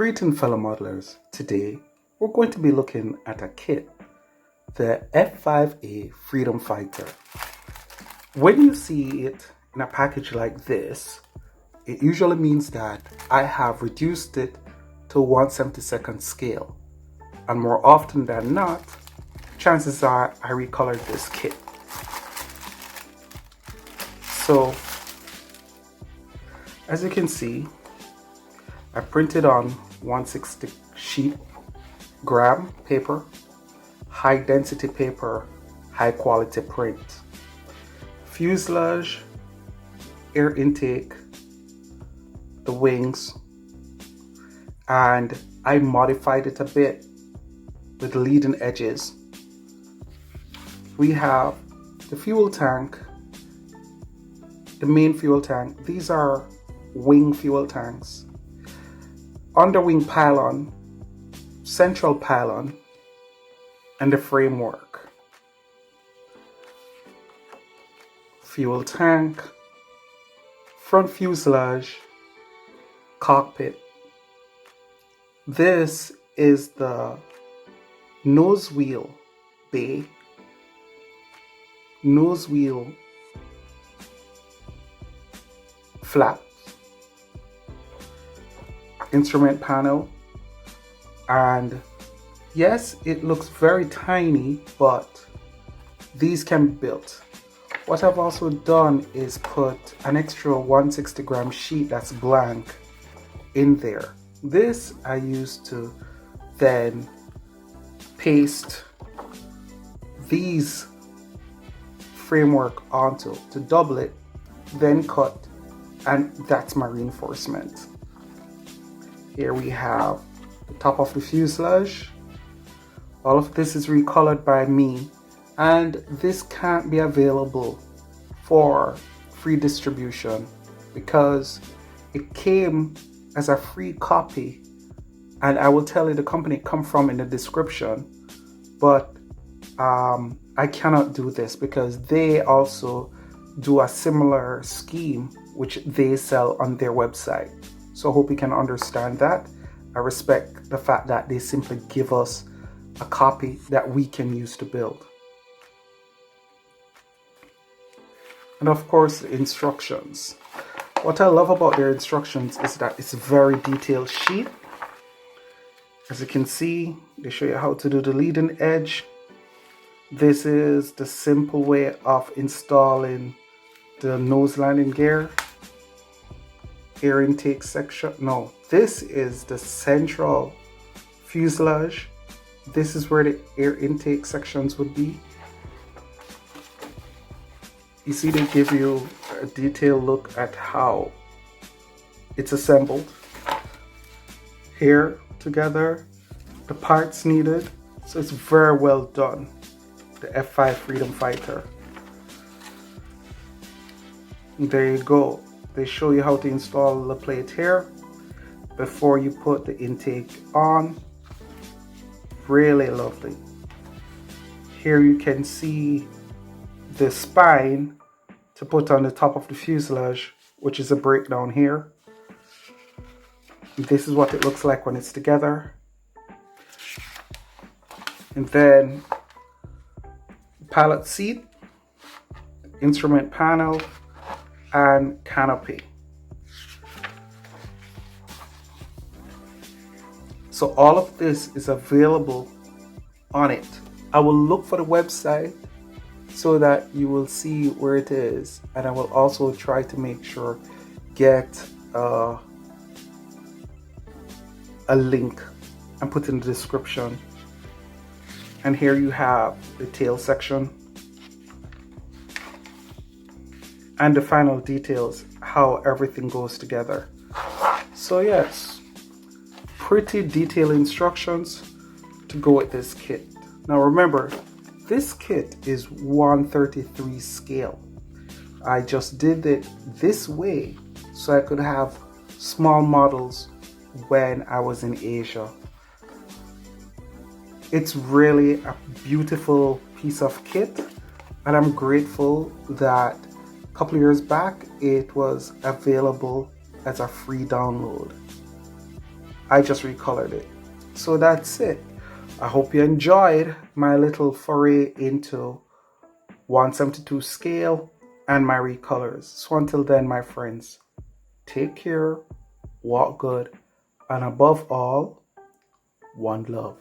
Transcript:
Greetings fellow modelers. Today we're going to be looking at a kit, the F5A Freedom Fighter. When you see it in a package like this, it usually means that I have reduced it to 1/72nd scale, and more often than not, chances are I recolored this kit. So as you can see, I printed on 160 sheet gram paper, high density paper, high quality print, fuselage, air intake, the wings, and I modified it a bit with leading edges. We have the fuel tank, the main fuel tank. These are wing fuel tanks. Underwing pylon, central pylon, and the framework. Fuel tank, front fuselage, cockpit. This is the nose wheel bay, nose wheel flap, instrument panel, and yes, it looks very tiny, but these can be built. What I've also done is put an extra 160 gram sheet that's blank in there. This I used to then paste these framework onto to double it, then cut, and that's my reinforcement. Here we have the top of the fuselage. All of this is recolored by me, and this can't be available for free distribution because it came as a free copy, and I will tell you the company it come from in the description, but I cannot do this because they also do a similar scheme which they sell on their website. So I hope you can understand that. I respect the fact that they simply give us a copy that we can use to build. And of course, the instructions. What I love about their instructions is that it's a very detailed sheet. As you can see, they show you how to do the leading edge. This is the simple way of installing the nose landing gear, air intake section. No, this is the central fuselage. This is where the air intake sections would be. You see, they give you a detailed look at how it's assembled. Here together, the parts needed. So it's very well done. The F5 Freedom Fighter. There you go. They show you how to install the plate here before you put the intake on. Really lovely. Here you can see the spine to put on the top of the fuselage, which is a breakdown here. This is what it looks like when it's together. And then pilot seat, instrument panel, and canopy. So all of this is available on it. I will look for the website so that you will see where it is, and I will also try to make sure get a link and put in the description. And here you have the tail section and the final details, how everything goes together. So yes, pretty detailed instructions to go with this kit. Now remember, this kit is 1/33 scale. I just did it this way so I could have small models when I was in Asia. It's really a beautiful piece of kit, and I'm grateful that a couple of years back it was available as a free download. I just recolored it. So that's it. I hope you enjoyed my little foray into 172 scale and my recolors. So until then, my friends, take care, walk good, and above all, one love.